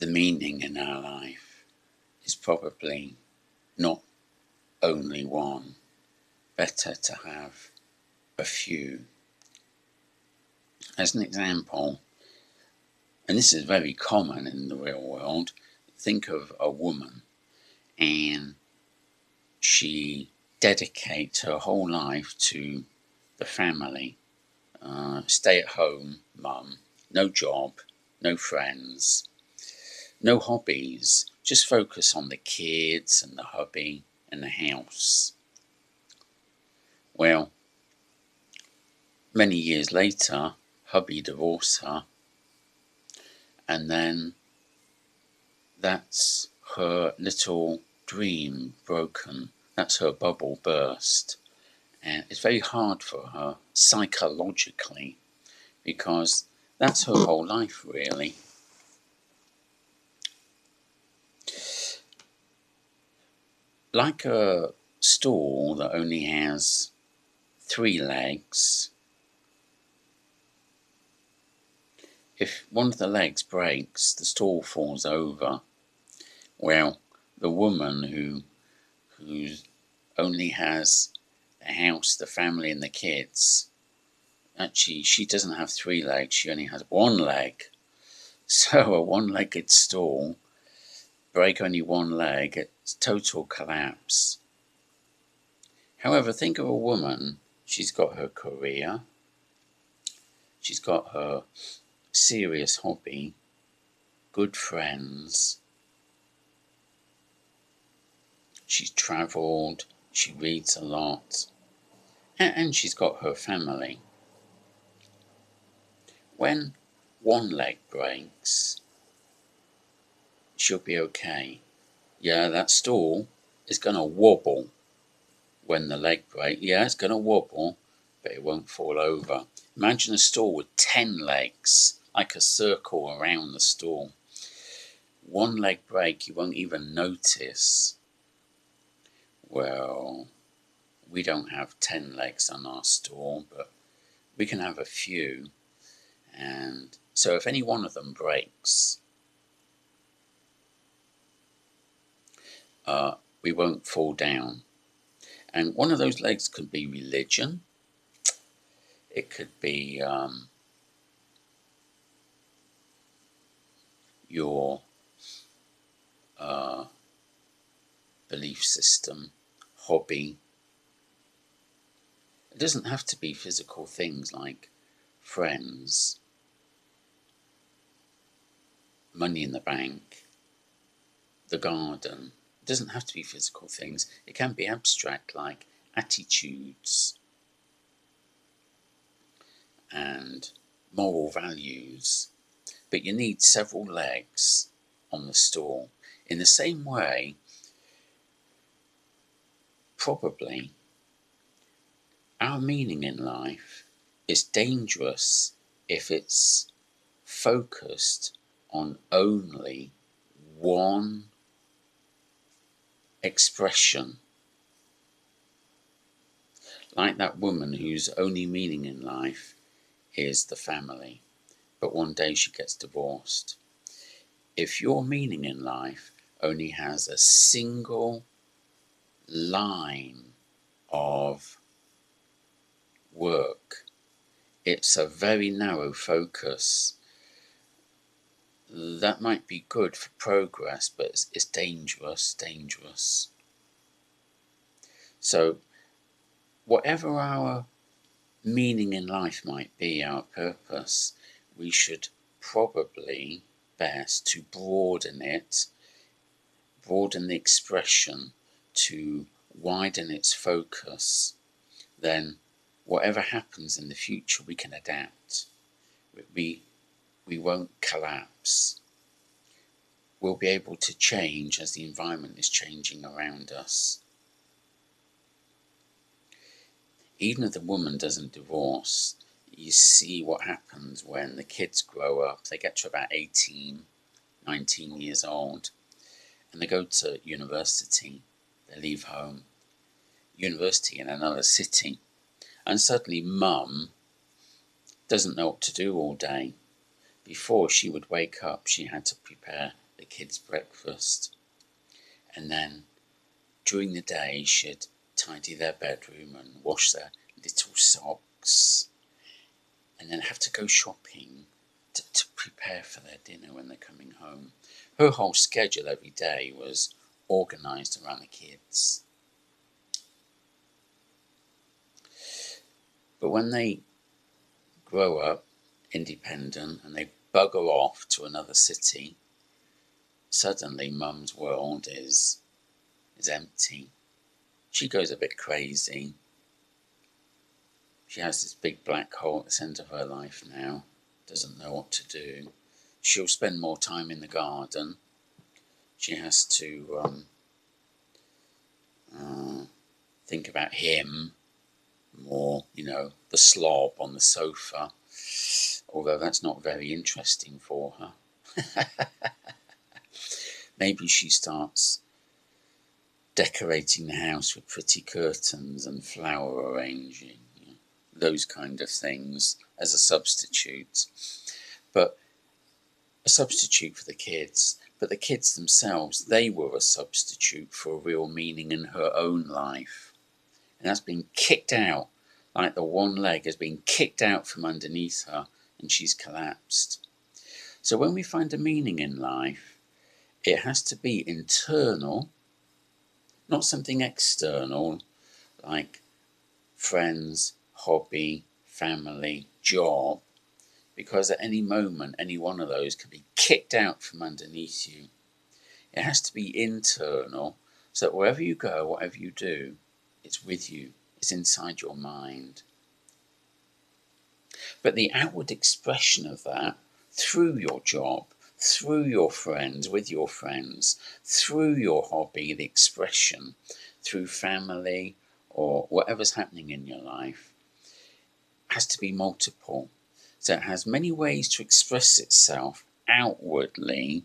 the meaning in our life is probably not only one. Better to have a few. As an example, and this is very common in the real world, think of a woman and she dedicates her whole life to the family. Stay at home mum, no job, no friends, no hobbies, just focus on the kids and the hubby and the house. Well, many years later, hubby divorced her, and then that's her little dream broken. That's her bubble burst. And it's very hard for her psychologically because that's her whole life, really. Like a stool that only has 3 legs, if one of the legs breaks, the stool falls over. Well, the woman who only has the house, the family and the kids, actually she doesn't have 3 legs, she only has 1 leg. So a one-legged stool, break only 1 leg, it's total collapse. However, think of a woman, she's got her career, she's got her serious hobby, good friends, she's travelled, she reads a lot, and she's got her family. When 1 leg breaks, she'll be okay. Yeah, that stool is going to wobble when the leg breaks. Yeah, it's going to wobble, but it won't fall over. Imagine a stool with 10 legs, like a circle around the stool. 1 leg break, you won't even notice. Well, we don't have 10 legs on our stool, but we can have a few. And so if any one of them breaks, we won't fall down. And one of those legs could be religion. It could be your belief system, hobby. It doesn't have to be physical things like friends, money in the bank, the garden. It doesn't have to be physical things. It can be abstract like attitudes and moral values. But you need several legs on the stool. In the same way, probably our meaning in life is dangerous if it's focused on only one expression. Like that woman whose only meaning in life is the family, but one day she gets divorced. If your meaning in life only has a single line of work, it's a very narrow focus. That might be good for progress, but it's dangerous. So whatever our meaning in life might be, our purpose, we should probably best to broaden it, broaden the expression, to widen its focus. Then whatever happens in the future, we can adapt. We won't collapse. We'll be able to change as the environment is changing around us. Even if the woman doesn't divorce, you see what happens when the kids grow up. They get to about 18, 19 years old, and they go to university. They leave home. University in another city. And suddenly mum doesn't know what to do all day. Before she would wake up, she had to prepare the the kids' breakfast, and then during the day she'd tidy their bedroom and wash their little socks, and then have to go shopping to prepare for their dinner when they're coming home. Her whole schedule every day was organised around the kids. But when they grow up independent and they bugger off to another city, suddenly Mum's world is empty. She goes a bit crazy. She has this big black hole at the centre of her life now, doesn't know what to do. She'll spend more time in the garden. She has to think about him more, the slob on the sofa, although that's not very interesting for her. Maybe she starts decorating the house with pretty curtains and flower arranging, those kind of things as a substitute. But a substitute for the kids. But the kids themselves, they were a substitute for a real meaning in her own life. And that's been kicked out, like the one leg has been kicked out from underneath her and she's collapsed. So when we find a meaning in life, it has to be internal, not something external, like friends, hobby, family, job, because at any moment, any one of those can be kicked out from underneath you. It has to be internal, so that wherever you go, whatever you do, it's with you, it's inside your mind. But the outward expression of that, through your job, through your friends, with your friends, through your hobby, the expression, through family, or whatever's happening in your life, has to be multiple. So it has many ways to express itself outwardly,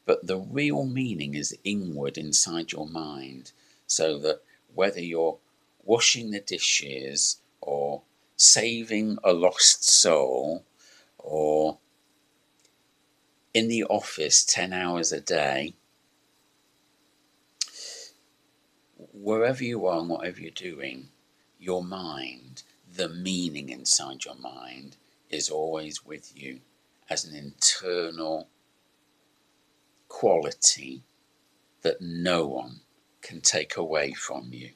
but the real meaning is inward inside your mind. So that whether you're washing the dishes or saving a lost soul or in the office 10 hours a day, wherever you are and whatever you're doing, your mind, the meaning inside your mind, is always with you as an internal quality that no one can take away from you.